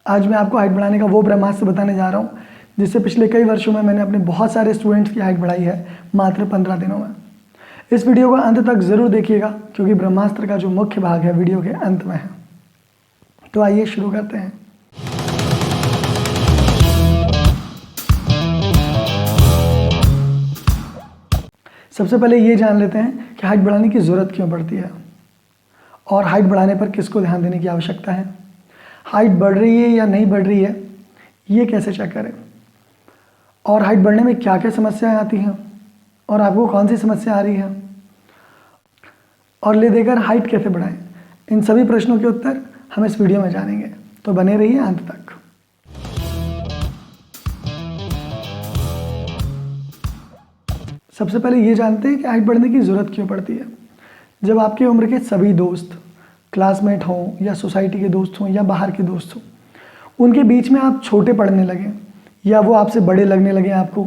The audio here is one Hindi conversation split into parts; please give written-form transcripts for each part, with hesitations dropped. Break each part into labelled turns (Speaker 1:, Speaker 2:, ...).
Speaker 1: आज मैं आपको हाइट बढ़ाने का वो ब्रह्मास्त्र बताने जा रहा हूँ जिससे पिछले कई वर्षों में मैंने अपने बहुत सारे स्टूडेंट्स की हाइट बढ़ाई है मात्र 15 दिनों में। इस वीडियो को अंत तक ज़रूर देखिएगा क्योंकि ब्रह्मास्त्र का जो मुख्य भाग है वीडियो के अंत में है। तो आइए शुरू करते हैं। सबसे पहले ये जान लेते हैं कि हाइट बढ़ाने की ज़रूरत क्यों पड़ती है और हाइट बढ़ाने पर किसको ध्यान देने की आवश्यकता है। हाइट बढ़ रही है या नहीं बढ़ रही है ये कैसे चेक करें, और हाइट बढ़ने में क्या क्या समस्याएं आती हैं और आपको कौन सी समस्या आ रही है, और ले देकर हाइट कैसे बढ़ाएं। इन सभी प्रश्नों के उत्तर हम इस वीडियो में जानेंगे, तो बने रहिए अंत तक। सबसे पहले ये जानते हैं कि हाइट बढ़ने की ज़रूरत क्यों पड़ती है। जब आपकी उम्र के सभी दोस्त, क्लासमेट हों या सोसाइटी के दोस्त हों या बाहर के दोस्त हों, उनके बीच में आप छोटे पड़ने लगें या वो आपसे बड़े लगने लगें आपको,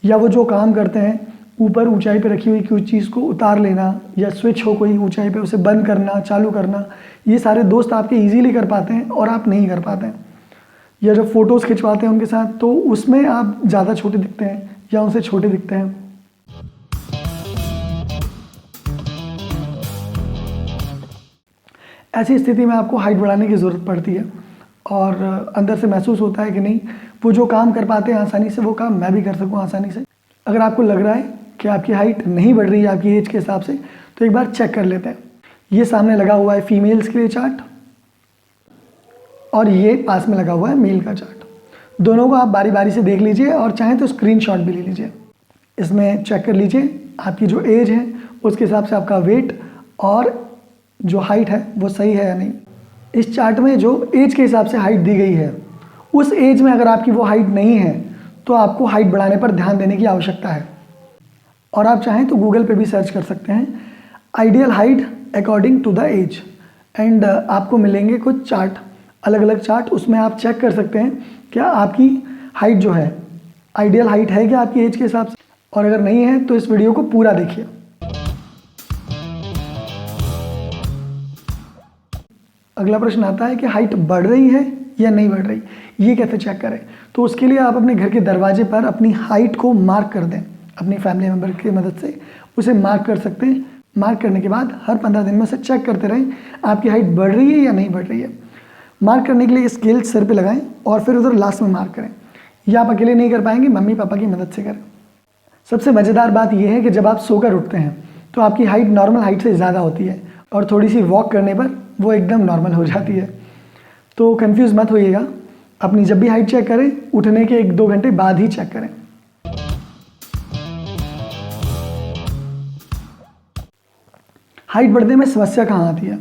Speaker 1: या वो जो काम करते हैं ऊपर ऊंचाई पे रखी हुई कोई चीज़ को उतार लेना या स्विच हो कोई ऊंचाई पे उसे बंद करना चालू करना, ये सारे दोस्त आपके इजीली कर पाते हैं और आप नहीं कर पाते हैं। या जब फ़ोटोज़ खिंचवाते हैं उनके साथ तो उसमें आप ज़्यादा छोटे दिखते हैं या उनसे छोटे दिखते हैं। ऐसी स्थिति में आपको हाइट बढ़ाने की ज़रूरत पड़ती है और अंदर से महसूस होता है कि नहीं, वो जो काम कर पाते हैं आसानी से वो काम मैं भी कर सकूं आसानी से। अगर आपको लग रहा है कि आपकी हाइट नहीं बढ़ रही है आपकी एज के हिसाब से, तो एक बार चेक कर लेते हैं। ये सामने लगा हुआ है फीमेल्स के लिए चार्ट और ये पास में लगा हुआ है मेल का चार्ट। दोनों को आप बारी बारी से देख लीजिए और चाहें तो स्क्रीनशॉट भी ले लीजिए। इसमें चेक कर लीजिए आपकी जो एज है उसके हिसाब से आपका वेट और जो हाइट है वो सही है या नहीं। इस चार्ट में जो एज के हिसाब से हाइट दी गई है, उस एज में अगर आपकी वो हाइट नहीं है तो आपको हाइट बढ़ाने पर ध्यान देने की आवश्यकता है। और आप चाहें तो गूगल पे भी सर्च कर सकते हैं ideal height according to the age, and आपको मिलेंगे कुछ चार्ट, अलग अलग चार्ट। उसमें आप चेक कर सकते हैं क्या आपकी हाइट जो है आइडियल हाइट है क्या आपकी एज के हिसाब से, और अगर नहीं है तो इस वीडियो को पूरा देखिए। अगला प्रश्न आता है कि हाइट बढ़ रही है या नहीं बढ़ रही, ये कैसे चेक करें। तो उसके लिए आप अपने घर के दरवाजे पर अपनी हाइट को मार्क कर दें, अपनी फैमिली मेम्बर की मदद से उसे मार्क कर सकते हैं। मार्क करने के बाद हर 15 दिन में से चेक करते रहें आपकी हाइट बढ़ रही है या नहीं बढ़ रही है। मार्क करने के लिए स्केल सिर पे लगाएं और फिर उधर लास्ट में मार्क करें। यह आप अकेले नहीं कर पाएंगे, मम्मी पापा की मदद से करें। सबसे मज़ेदार बात यह है कि जब आप सोकर उठते हैं तो आपकी हाइट नॉर्मल हाइट से ज़्यादा होती है और थोड़ी सी वॉक करने पर वो एकदम नॉर्मल हो जाती है। तो कंफ्यूज मत होइएगा, अपनी जब भी हाइट चेक करें उठने के 1-2 घंटे बाद ही चेक करें। हाइट बढ़ने में समस्या कहाँ आती है?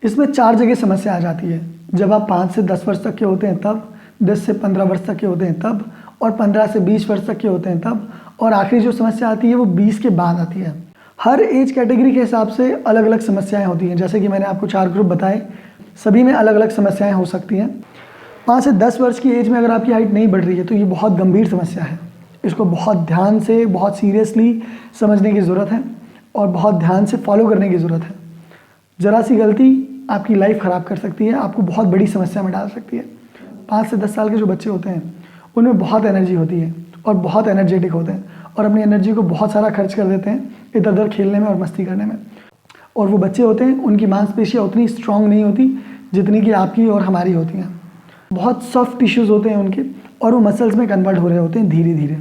Speaker 1: इसमें 4 जगह समस्या आ जाती है। जब आप 5 से 10 वर्ष तक के होते हैं तब, 10 से 15 वर्ष तक के होते हैं तब, और 15 से 20 वर्ष तक के होते हैं तब, और आखिरी जो समस्या आती है वो 20 के बाद आती है। हर एज कैटेगरी के हिसाब से अलग अलग समस्याएं होती हैं। जैसे कि मैंने आपको 4 ग्रुप बताए, सभी में अलग अलग समस्याएं हो सकती हैं। 5 से 10 वर्ष की एज में अगर आपकी हाइट नहीं बढ़ रही है तो ये बहुत गंभीर समस्या है। इसको बहुत ध्यान से, बहुत सीरियसली समझने की ज़रूरत है और बहुत ध्यान से फॉलो करने की ज़रूरत है। ज़रा सी गलती आपकी लाइफ ख़राब कर सकती है, आपको बहुत बड़ी समस्या में डाल सकती है। 5 से 10 साल के जो बच्चे होते हैं उनमें बहुत एनर्जी होती है और बहुत एनर्जेटिक होते हैं और अपनी एनर्जी को बहुत सारा खर्च कर देते हैं इधर उधर खेलने में और मस्ती करने में। और वो बच्चे होते हैं उनकी मांसपेशियाँ उतनी स्ट्रांग नहीं होती जितनी कि आपकी और हमारी होती हैं। बहुत सॉफ्ट टिश्यूज़ होते हैं उनके और वो मसल्स में कन्वर्ट हो रहे होते हैं धीरे धीरे।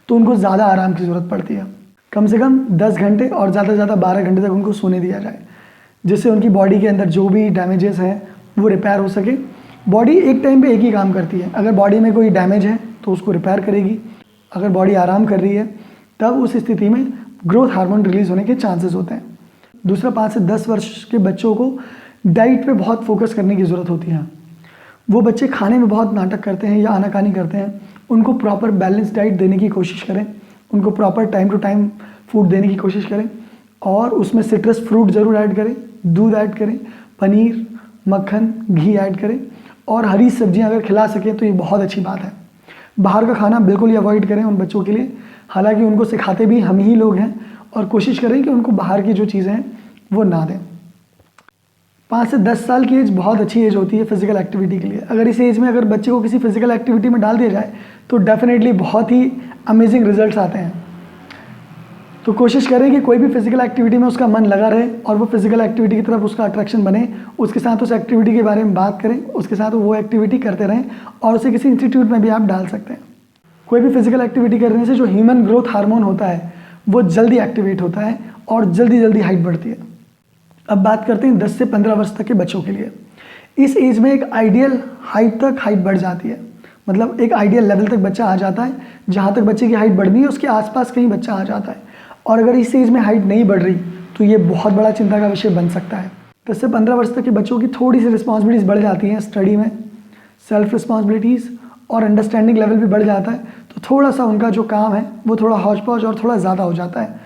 Speaker 1: तो उनको ज़्यादा आराम की ज़रूरत पड़ती है। कम से कम 10 घंटे और ज़्यादा से ज़्यादा 12 घंटे तक उनको सोने दिया जाए, जिससे उनकी बॉडी के अंदर जो भी डैमेजेस हैं वो रिपेयर हो सके। बॉडी एक टाइम पे एक ही काम करती है। अगर बॉडी में कोई डैमेज है तो उसको रिपेयर करेगी। अगर बॉडी आराम कर रही है तब उस स्थिति में ग्रोथ हार्मोन रिलीज़ होने के चांसेस होते हैं। दूसरा, 5 से 10 वर्ष के बच्चों को डाइट पे बहुत फोकस करने की ज़रूरत होती है। वो बच्चे खाने में बहुत नाटक करते हैं या आनाकानी करते हैं। उनको प्रॉपर बैलेंस डाइट देने की कोशिश करें, उनको proper time to time food देने की कोशिश करें और उसमें सिट्रस फ्रूट ज़रूर ऐड करें, दूध ऐड करें, पनीर, मक्खन, घी ऐड करें और हरी सब्जियां अगर खिला सकें तो ये बहुत अच्छी बात है। बाहर का खाना बिल्कुल ही अवॉइड करें उन बच्चों के लिए। हालांकि उनको सिखाते भी हम ही लोग हैं और कोशिश करें कि उनको बाहर की जो चीज़ें हैं वो ना दें। 5 से 10 साल की एज बहुत अच्छी एज होती है फिजिकल एक्टिविटी के लिए। अगर इस एज में अगर बच्चे को किसी फिजिकल एक्टिविटी में डाल दिया जाए तो डेफिनेटली बहुत ही अमेजिंग रिजल्ट्स आते हैं। तो कोशिश करें कि कोई भी फिजिकल एक्टिविटी में उसका मन लगा रहे और वो फिजिकल एक्टिविटी की तरफ उसका अट्रैक्शन बने, उसके साथ उस एक्टिविटी के बारे में बात करें, उसके साथ वो एक्टिविटी करते रहें और उसे किसी इंस्टीट्यूट में भी आप डाल सकते हैं। कोई भी फिजिकल एक्टिविटी करने से जो ह्यूमन ग्रोथ हार्मोन होता है वो जल्दी एक्टिवेट होता है और जल्दी हाइट बढ़ती है। अब बात करते हैं 10 से 15 वर्ष तक के बच्चों के लिए। इस एज में एक आइडियल हाइट तक हाइट बढ़ जाती है, मतलब एक आइडियल लेवल तक बच्चा आ जाता है। जहाँ तक बच्चे की हाइट बढ़नी है उसके आसपास कहीं बच्चा आ जाता है। और अगर इस एज में हाइट नहीं बढ़ रही तो ये बहुत बड़ा चिंता का विषय बन सकता है। 10 से 15 वर्ष तक के बच्चों की थोड़ी सी रिस्पॉन्सिबिलिटीज़ बढ़ जाती हैं स्टडी में, सेल्फ रिस्पॉन्सिबिलिटीज़ और अंडरस्टैंडिंग लेवल भी बढ़ जाता है। तो थोड़ा सा उनका जो काम है वो थोड़ा हौच पौच और थोड़ा ज़्यादा हो जाता है।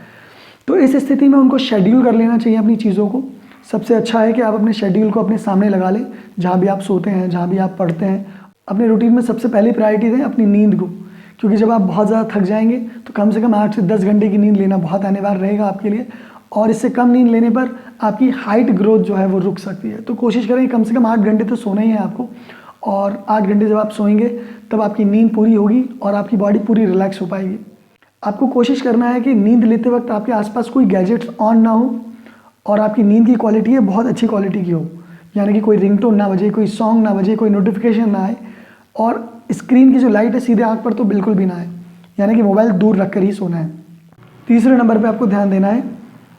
Speaker 1: तो इस स्थिति में उनको शेड्यूल कर लेना चाहिए अपनी चीज़ों को। सबसे अच्छा है कि आप अपने शेड्यूल को अपने सामने लगा लें, जहाँ भी आप सोते हैं, जहाँ भी आप पढ़ते हैं। अपने रूटीन में सबसे पहली प्रायोरिटी दें अपनी नींद को, क्योंकि जब आप बहुत ज़्यादा थक जाएंगे तो कम से कम 8 से 10 घंटे की नींद लेना बहुत अनिवार्य रहेगा आपके लिए। और इससे कम नींद लेने पर आपकी हाइट ग्रोथ जो है वो रुक सकती है। तो कोशिश करें कम से कम 8 घंटे तो सोना ही है आपको, और 8 घंटे जब आप सोएंगे तब आपकी नींद पूरी होगी और आपकी बॉडी पूरी रिलैक्स हो पाएगी। आपको कोशिश करना है कि नींद लेते वक्त आपके आसपास कोई गैजेट्स ऑन ना हो और आपकी नींद की क्वालिटी है बहुत अच्छी क्वालिटी की हो, यानी कि कोई रिंगटोन ना बजे, कोई सॉन्ग ना बजे, कोई नोटिफिकेशन ना आए और स्क्रीन की जो लाइट है सीधे आंख पर तो बिल्कुल भी ना आए, यानी कि मोबाइल दूर रख कर ही सोना है। तीसरे नंबर पे आपको ध्यान देना है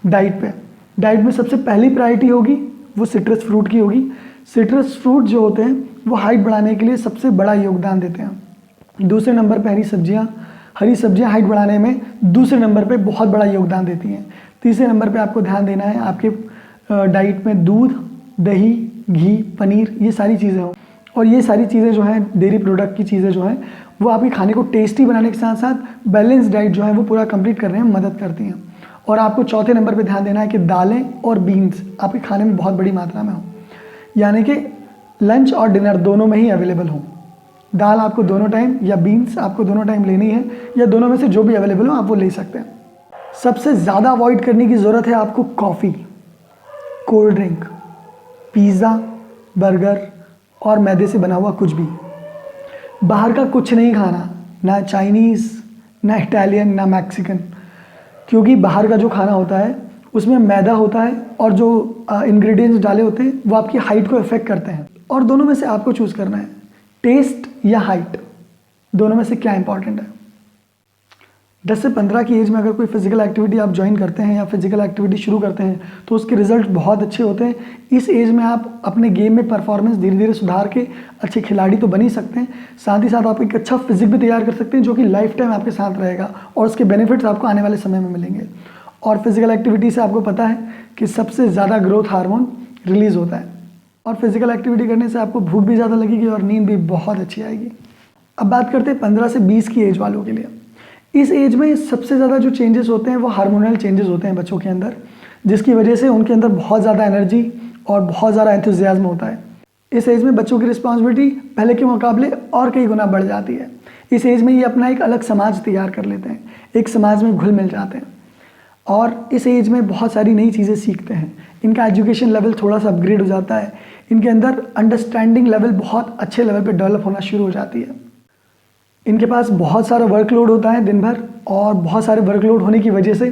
Speaker 1: डाइट पे। डाइट में सबसे पहली प्रायोरिटी होगी वो सिट्रस फ्रूट की होगी। सिट्रस फ्रूट जो होते हैं वो हाइट बढ़ाने के लिए सबसे बड़ा योगदान देते हैं। दूसरे नंबर पर हरी सब्जियां हाइट बढ़ाने में दूसरे नंबर पे बहुत बड़ा योगदान देती हैं। तीसरे नंबर पे आपको ध्यान देना है आपके डाइट में दूध, दही, घी, पनीर ये सारी चीज़ें हों। और ये सारी चीज़ें जो हैं डेयरी प्रोडक्ट की चीज़ें जो हैं वो आपके खाने को टेस्टी बनाने के साथ साथ बैलेंस डाइट जो है वो पूरा कंप्लीट करने में मदद करती हैं। और आपको चौथे नंबर पे ध्यान देना है कि दालें और बीन्स आपके खाने में बहुत बड़ी मात्रा में हो, यानी कि लंच और डिनर दोनों में ही अवेलेबल हो। दाल आपको दोनों टाइम या बीन्स आपको दोनों टाइम लेनी है, या दोनों में से जो भी अवेलेबल हो आप वो ले सकते हैं। सबसे ज़्यादा अवॉइड करने की ज़रूरत है आपको coffee, cold drink, pizza, burger और मैदे से बना हुआ कुछ भी। बाहर का कुछ नहीं खाना, ना चाइनीज़, ना इटालियन, ना मैक्सिकन, क्योंकि बाहर का जो खाना होता है उसमें मैदा होता है और जो इंग्रेडिएंट्स डाले होते हैं वो आपकी हाइट को इफ़ेक्ट करते हैं। और दोनों में से आपको चूज़ करना है टेस्ट या हाइट, दोनों में से क्या इंपॉर्टेंट है। 10 से 15 की एज में अगर कोई फिजिकल एक्टिविटी आप ज्वाइन करते हैं या फिजिकल एक्टिविटी शुरू करते हैं तो उसके रिजल्ट बहुत अच्छे होते हैं। इस एज में आप अपने गेम में परफॉर्मेंस धीरे धीरे सुधार के अच्छे खिलाड़ी तो बन ही सकते हैं, साथ ही साथ आप एक अच्छा फिजिक भी तैयार कर सकते हैं जो कि लाइफ टाइम आपके साथ रहेगा और उसके बेनिफिट्स आपको आने वाले समय में मिलेंगे। और फिजिकल एक्टिविटी से आपको पता है कि सबसे ज़्यादा ग्रोथ हार्मोन रिलीज़ होता है और फिजिकल एक्टिविटी करने से आपको भूख भी ज़्यादा लगेगी और नींद भी बहुत अच्छी आएगी। अब बात करते हैं 15 से 20 की एज वालों के लिए। इस एज में सबसे ज़्यादा जो चेंजेस होते हैं वो हार्मोनल चेंजेस होते हैं बच्चों के अंदर, जिसकी वजह से उनके अंदर बहुत ज़्यादा एनर्जी और बहुत ज़्यादा एंथुजियाज्म होता है। इस एज में बच्चों की रिस्पॉन्सिबिलिटी पहले के मुकाबले और कई गुना बढ़ जाती है। इस एज में ये अपना एक अलग समाज तैयार कर लेते हैं, एक समाज में घुल मिल जाते हैं और इस एज में बहुत सारी नई चीज़ें सीखते हैं। इनका एजुकेशन लेवल थोड़ा सा अपग्रेड हो जाता है, इनके अंदर अंडरस्टैंडिंग लेवल बहुत अच्छे लेवल पे डेवलप होना शुरू हो जाती है। इनके पास बहुत सारा वर्कलोड होता है दिन भर और बहुत सारे वर्कलोड होने की वजह से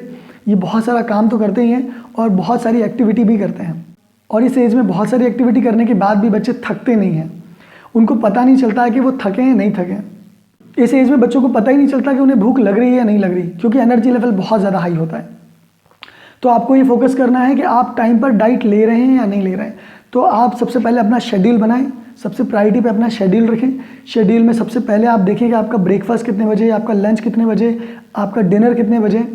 Speaker 1: ये बहुत सारा काम तो करते ही हैं और बहुत सारी एक्टिविटी भी करते हैं। और इस एज में बहुत सारी एक्टिविटी करने के बाद भी बच्चे थकते नहीं हैं, उनको पता नहीं चलता है कि वो थके हैं नहीं थके हैं। इस एज में बच्चों को पता ही नहीं चलता कि उन्हें भूख लग रही है या नहीं लग रही, क्योंकि एनर्जी लेवल बहुत ज़्यादा हाई होता है। तो आपको ये फोकस करना है कि आप टाइम पर डाइट ले रहे हैं या नहीं ले रहे हैं। तो आप सबसे पहले अपना शेड्यूल बनाएं, सबसे प्रायोरिटी पे अपना शेड्यूल रखें। शेड्यूल में सबसे पहले आप देखें कि आपका ब्रेकफास्ट कितने बजे, आपका लंच कितने बजे, आपका डिनर कितने बजे,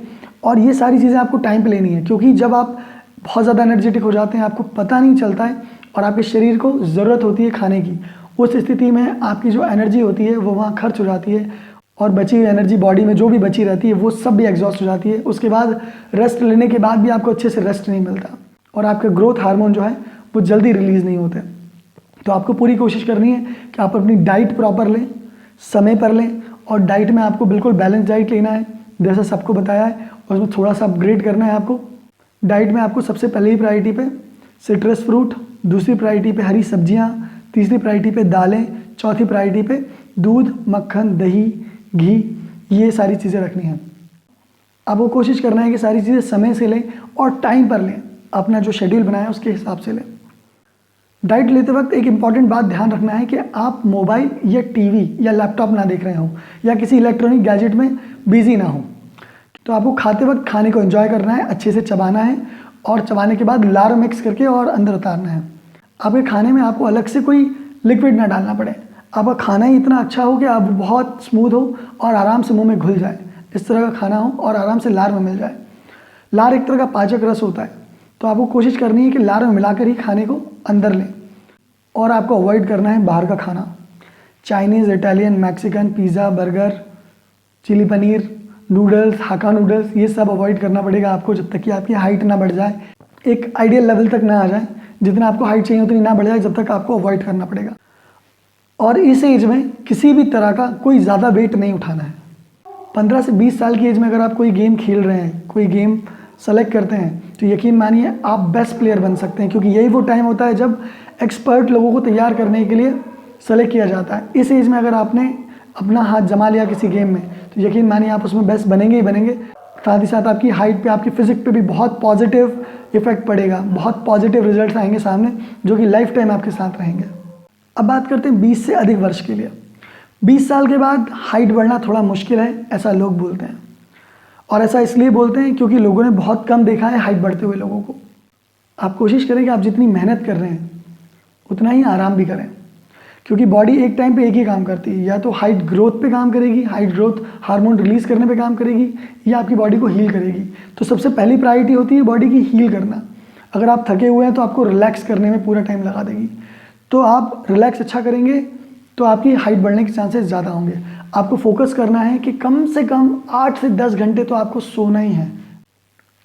Speaker 1: और ये सारी चीज़ें आपको टाइम पे लेनी है। क्योंकि जब आप बहुत ज़्यादा एनर्जेटिक हो जाते हैं, आपको पता नहीं चलता है और आपके शरीर को ज़रूरत होती है खाने की, उस स्थिति में आपकी जो एनर्जी होती है वो वहाँ खर्च हो जाती है और बची हुई एनर्जी बॉडी में जो भी बची रहती है वो सब भी एग्जॉस्ट हो जाती है। उसके बाद रेस्ट लेने के बाद भी आपको अच्छे से रेस्ट नहीं मिलता और आपके ग्रोथ हार्मोन जो है वो जल्दी रिलीज़ नहीं होते। तो आपको पूरी कोशिश करनी है कि आप अपनी डाइट प्रॉपर लें, समय पर लें, और डाइट में आपको बिल्कुल बैलेंस डाइट लेना है जैसा सबको बताया है, और उसमें थोड़ा सा अपग्रेड करना है आपको। डाइट में आपको सबसे पहले ही प्रायोरिटी पे सिट्रस फ्रूट, दूसरी प्रायोरिटी पे हरी सब्जियाँ, तीसरी प्रायोरिटी पे दालें, चौथी प्रायोरिटी पे दूध, मक्खन, दही, घी, ये सारी चीज़ें रखनी हैं। आपको कोशिश करना है कि सारी चीज़ें समय से लें और टाइम पर लें, अपना जो शेड्यूल बनाया है उसके हिसाब से लें। डाइट लेते वक्त एक इम्पॉर्टेंट बात ध्यान रखना है कि आप मोबाइल या टीवी या लैपटॉप ना देख रहे हो या किसी इलेक्ट्रॉनिक गैजेट में बिजी ना हो। तो आपको खाते वक्त खाने को एंजॉय करना है, अच्छे से चबाना है और चबाने के बाद लार मिक्स करके और अंदर उतारना है। आपके खाने में आपको अलग से कोई लिक्विड ना डालना पड़े। आपका खाना ही इतना अच्छा हो कि आप बहुत स्मूथ हो और आराम से मुंह में घुल जाए, इस तरह का खाना हो और आराम से लार में मिल जाए। लार एक तरह का पाचक रस होता है, तो आपको कोशिश करनी है कि लार में मिलाकर ही खाने को अंदर लें। और आपको अवॉइड करना है बाहर का खाना, Chinese, Italian, Mexican, pizza, burger, chilli paneer, noodles, Hakka noodles, ये सब अवॉइड करना पड़ेगा आपको जब तक कि आपकी हाइट ना बढ़ जाए, एक आइडियल लेवल तक ना आ जाए। जितना आपको हाइट चाहिए उतनी ना बढ़ जाए, जब तक आपको अवॉइड करना पड़ेगा। और इस एज में किसी भी तरह का कोई ज़्यादा वेट नहीं उठाना है। 15 से 20 साल की एज में अगर आप कोई गेम खेल रहे हैं, कोई गेम सेलेक्ट करते हैं, तो यकीन मानिए आप बेस्ट प्लेयर बन सकते हैं, क्योंकि यही वो टाइम होता है जब एक्सपर्ट लोगों को तैयार करने के लिए सेलेक्ट किया जाता है। इस एज में अगर आपने अपना हाथ जमा लिया किसी गेम में, तो यकीन मानिए आप उसमें बेस्ट बनेंगे ही बनेंगे। साथ ही साथ आपकी हाइट पे, आपकी फिजिक पे भी बहुत पॉजिटिव इफेक्ट पड़ेगा, बहुत पॉजिटिव रिजल्ट्स आएंगे सामने, जो कि लाइफ टाइम आपके साथ रहेंगे। अब बात करते हैं 20 से अधिक वर्ष के लिए। 20 साल के बाद हाइट बढ़ना थोड़ा मुश्किल है, ऐसा लोग बोलते हैं। और ऐसा इसलिए बोलते हैं क्योंकि लोगों ने बहुत कम देखा है हाइट बढ़ते हुए लोगों को। आप कोशिश करें कि आप जितनी मेहनत कर रहे हैं उतना ही आराम भी करें, क्योंकि बॉडी एक टाइम पे एक ही काम करती है, या तो हाइट ग्रोथ पे काम करेगी, हाइट ग्रोथ हार्मोन रिलीज करने पे काम करेगी, या आपकी बॉडी को हील करेगी। तो सबसे पहली प्रायोरिटी होती है बॉडी की हील करना। अगर आप थके हुए हैं तो आपको रिलैक्स करने में पूरा टाइम लगा देगी। तो आप रिलैक्स अच्छा करेंगे तो आपकी हाइट बढ़ने के चांसेस ज़्यादा होंगे। आपको फोकस करना है कि कम से कम 8 से 10 घंटे तो आपको सोना ही है।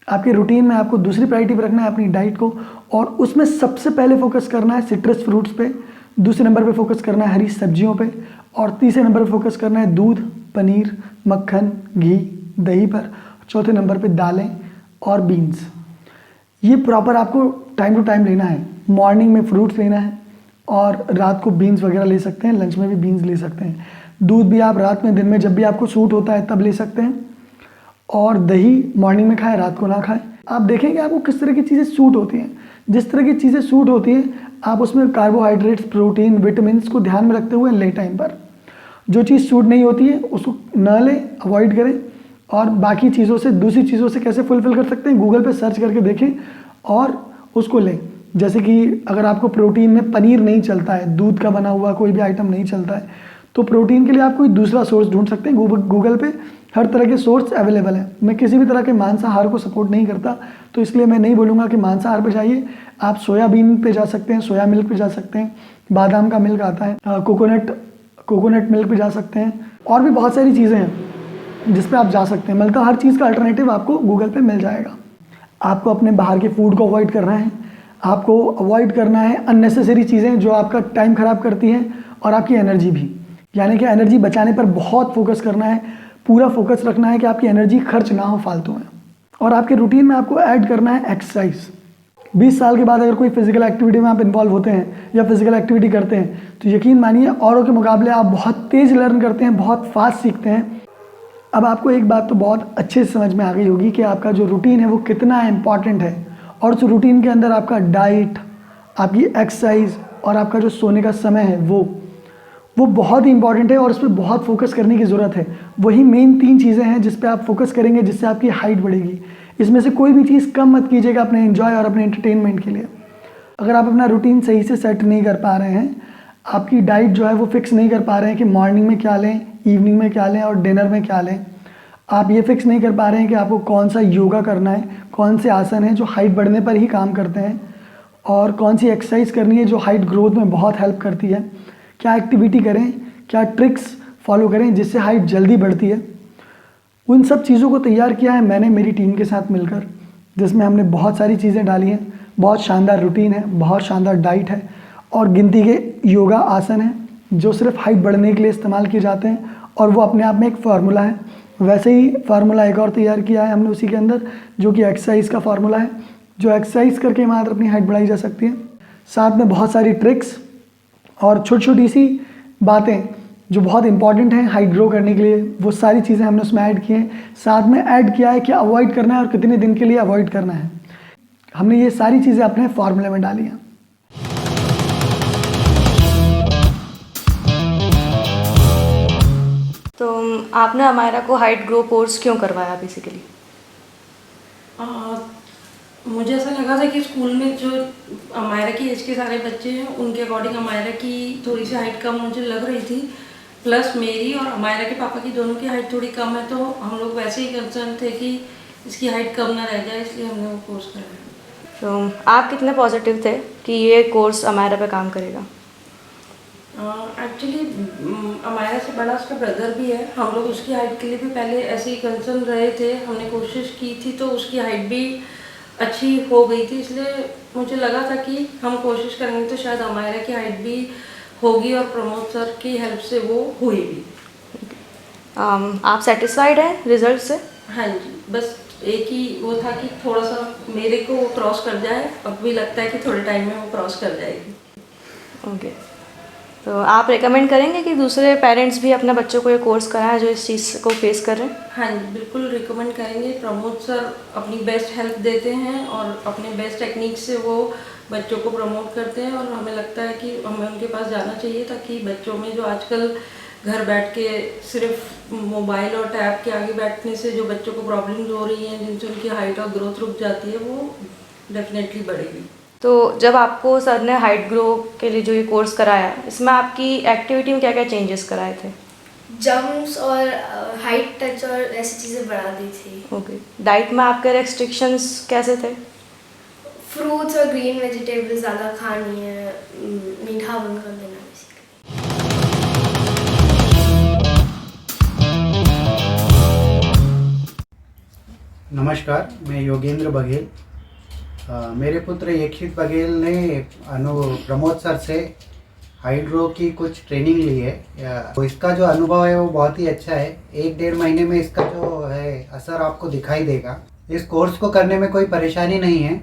Speaker 1: आपके रूटीन में आपको दूसरी प्रायोरिटी पर रखना है अपनी डाइट को, और उसमें सबसे पहले फोकस करना है सिट्रस फ्रूट्स पे, दूसरे नंबर पे फोकस करना है हरी सब्जियों पे, और तीसरे नंबर पे फोकस करना है दूध, पनीर, मक्खन, घी, दही पर, चौथे नंबर पे दालें और बीन्स। ये प्रॉपर आपको टाइम टू टाइम लेना है। मॉर्निंग में फ्रूट्स लेना है और रात को बीन्स वगैरह ले सकते हैं, लंच में भी बीन्स ले सकते हैं। दूध भी आप रात में, दिन में, जब भी आपको सूट होता है तब ले सकते हैं। और दही मॉर्निंग में खाएं, रात को ना खाएं। आप देखेंगे आपको किस तरह की चीज़ें सूट होती हैं। जिस तरह की चीज़ें सूट होती हैं आप उसमें कार्बोहाइड्रेट्स, प्रोटीन, विटामिन को ध्यान में रखते हुए लें टाइम पर। जो चीज़ सूट नहीं होती है उसको ना लें, अवॉइड करें। और बाकी चीज़ों से, दूसरी चीज़ों से कैसे फुलफिल कर सकते हैं, गूगल पे सर्च करके देखें और उसको लें। जैसे कि अगर आपको प्रोटीन में पनीर नहीं चलता है, दूध का बना हुआ कोई भी आइटम नहीं चलता है, तो प्रोटीन के लिए आप कोई दूसरा सोर्स ढूंढ सकते हैं। गूगल पे हर तरह के सोर्स अवेलेबल हैं। मैं किसी भी तरह के मांसाहार को सपोर्ट नहीं करता, तो इसलिए मैं नहीं बोलूँगा कि मांसाहार पे जाइए। आप सोयाबीन पे जा सकते हैं, सोया मिल्क पे जा सकते हैं, बादाम का मिल्क आता है, कोकोनट मिल्क पे जा सकते हैं, और भी बहुत सारी चीज़ें हैं जिस पे आप जा सकते हैं। मतलब हर चीज़ का अल्टरनेटिव आपको गूगल पे मिल जाएगा। आपको अपने बाहर के फूड को अवॉइड करना है। आपको अवॉइड करना है अननेसेसरी चीज़ें जो आपका टाइम ख़राब करती हैं और आपकी एनर्जी भी, यानी कि एनर्जी बचाने पर बहुत फोकस करना है। पूरा फोकस रखना है कि आपकी एनर्जी खर्च ना हो फालतू में। और आपके रूटीन में आपको ऐड करना है एक्सरसाइज। 20 साल के बाद अगर कोई फिजिकल एक्टिविटी में आप इन्वॉल्व होते हैं या फिजिकल एक्टिविटी करते हैं, तो यकीन मानिए औरों के मुकाबले आप बहुत तेज़ लर्न करते हैं, बहुत फास्ट सीखते हैं। अब आपको एक बात तो बहुत अच्छे से समझ में आ गई होगी कि आपका जो रूटीन है वो कितना इम्पॉर्टेंट है, और उस रूटीन के अंदर आपका डाइट, आपकी एक्सरसाइज और आपका जो सोने का समय है वो बहुत ही इंपॉर्टेंट है, और उस पर बहुत फोकस करने की ज़रूरत है। वही मेन 3 चीज़ें हैं जिस पे आप फोकस करेंगे, जिससे आपकी हाइट बढ़ेगी। इसमें से कोई भी चीज़ कम मत कीजिएगा अपने एंजॉय और अपने एंटरटेनमेंट के लिए। अगर आप अपना रूटीन सही से सेट नहीं कर पा रहे हैं, आपकी डाइट जो है वो फिक्स नहीं कर पा रहे हैं कि मॉर्निंग में क्या लें, इवनिंग में क्या लें और डिनर में क्या लें, आप ये फिक्स नहीं कर पा रहे हैं कि आपको कौन सा योगा करना है, कौन से आसन हैं जो हाइट बढ़ने पर ही काम करते हैं, और कौन सी एक्सरसाइज करनी है जो हाइट ग्रोथ में बहुत हेल्प करती है, क्या एक्टिविटी करें, क्या ट्रिक्स फॉलो करें जिससे हाइट जल्दी बढ़ती है। उन सब चीज़ों को तैयार किया है मैंने मेरी टीम के साथ मिलकर, जिसमें हमने बहुत सारी चीज़ें डाली हैं। बहुत शानदार रूटीन है, बहुत शानदार डाइट है, और गिनती के योगा आसन हैं जो सिर्फ हाइट बढ़ने के लिए इस्तेमाल किए जाते हैं, और वो अपने आप में एक फार्मूला है। वैसे ही फार्मूला एक और तैयार किया है हमने उसी के अंदर, जो कि एक्सरसाइज का फार्मूला है, जो एक्सरसाइज करके मात्र अपनी हाइट बढ़ाई जा सकती है। साथ में बहुत सारी ट्रिक्स और छोटी छोटी सी बातें जो बहुत इंपॉर्टेंट हैं हाइट ग्रो करने के लिए, वो सारी चीज़ें हमने उसमें ऐड की हैं। साथ में ऐड किया है कि अवॉइड करना है और कितने दिन के लिए अवॉइड करना है। हमने ये सारी चीज़ें अपने फॉर्मूले में डाली हैं।
Speaker 2: तो आपने अमायरा को हाइट ग्रो कोर्स क्यों करवाया बेसिकली?
Speaker 3: मुझे ऐसा लगा था कि स्कूल में जो अमायरा की एज के सारे बच्चे हैं उनके अकॉर्डिंग अमायरा की थोड़ी सी हाइट कम मुझे लग रही थी, प्लस मेरी और अमायरा के पापा की दोनों की हाइट थोड़ी कम है, तो हम लोग वैसे ही कंसर्न थे कि इसकी हाइट कम ना रह जाए, इसलिए हमने वो कोर्स कराया।
Speaker 2: तो आप कितने पॉजिटिव थे कि ये कोर्स अमायरा पे काम करेगा?
Speaker 3: एक्चुअली अमायरा से बड़ा उसका ब्रदर भी है, हम लोग उसकी हाइट के लिए भी पहले ऐसे ही कंसर्न रहे थे, हमने कोशिश की थी तो उसकी हाइट भी अच्छी हो गई थी, इसलिए मुझे लगा था कि हम कोशिश करेंगे तो शायद अमायरा की हाइट भी होगी, और प्रमोद सर की हेल्प से वो हुई भी।
Speaker 2: आप सेटिस्फाइड हैं रिजल्ट से?
Speaker 3: हाँ जी, बस एक ही वो था कि थोड़ा सा मेरे को वो क्रॉस कर जाए, अब भी लगता है कि थोड़े टाइम में वो क्रॉस कर जाएगी।
Speaker 2: ओके, तो आप रेकमेंड करेंगे कि दूसरे पेरेंट्स भी अपने बच्चों को ये कोर्स कराएं जो इस चीज़ को फेस कर रहे हैं?
Speaker 3: हाँ जी, बिल्कुल रिकमेंड करेंगे। प्रमोद सर अपनी बेस्ट हेल्प देते हैं और अपने बेस्ट टेक्निक से वो बच्चों को प्रमोट करते हैं, और हमें लगता है कि हमें उनके पास जाना चाहिए, ताकि बच्चों में जो आजकल घर बैठ के सिर्फ मोबाइल और टैब के आगे बैठने से जो बच्चों को प्रॉब्लम्स हो रही हैं, जिनसे उनकी हाइट और ग्रोथ रुक जाती है, वो डेफिनेटली बढ़ेगी।
Speaker 2: तो जब आपको सर ने हाइट ग्रो के लिए जो ये कोर्स कराया, इसमें आपकी एक्टिविटी में क्या क्या चेंजेस कराए थे?
Speaker 4: जंप्स और हाइट टच और ऐसी चीज़ें बढ़ा दी थी।
Speaker 2: ओके, डाइट में आपके रेस्ट्रिक्शंस कैसे थे?
Speaker 4: फ्रूट्स और ग्रीन वेजिटेबल्स ज़्यादा खानी है, मीठा बंद कर देना बेसिकली।
Speaker 5: नमस्कार, मैं योगेंद्र बघेल। मेरे पुत्र यक्षित बघेल ने प्रमोद सर से हाइट ग्रो की कुछ ट्रेनिंग ली है। तो इसका जो अनुभव है वो बहुत ही अच्छा है। 1-1.5 महीने में इसका जो है असर आपको दिखाई देगा। इस कोर्स को करने में कोई परेशानी नहीं है,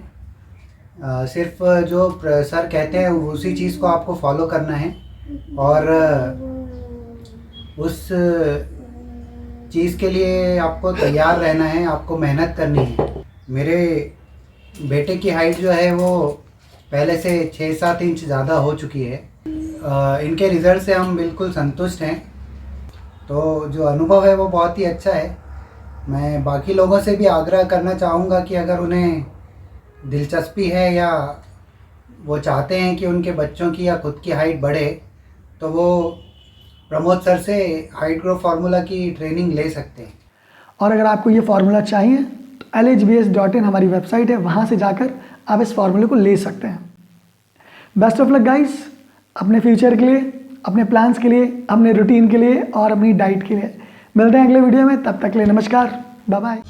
Speaker 5: सिर्फ जो सर कहते हैं उसी चीज़ को आपको फॉलो करना है, और उस चीज़ के लिए आपको तैयार रहना है, आपको मेहनत करनी है। मेरे बेटे की हाइट जो है वो पहले से 6-7 इंच ज़्यादा हो चुकी है। इनके रिज़ल्ट से हम बिल्कुल संतुष्ट हैं। तो जो अनुभव है वो बहुत ही अच्छा है। मैं बाकी लोगों से भी आग्रह करना चाहूँगा कि अगर उन्हें दिलचस्पी है या वो चाहते हैं कि उनके बच्चों की या खुद की हाइट बढ़े, तो वो प्रमोद सर से हाइट ग्रो फार्मूला की ट्रेनिंग ले सकते हैं।
Speaker 1: और अगर आपको ये फार्मूला चाहिए तो lhbs.in हमारी वेबसाइट है, वहाँ से जाकर आप इस फार्मूले को ले सकते हैं। बेस्ट ऑफ लक गाइस, अपने फ्यूचर के लिए, अपने प्लान्स के लिए, अपने रूटीन के लिए और अपनी डाइट के लिए। मिलते हैं अगले वीडियो में, तब तक के लिए नमस्कार, बाय बाय।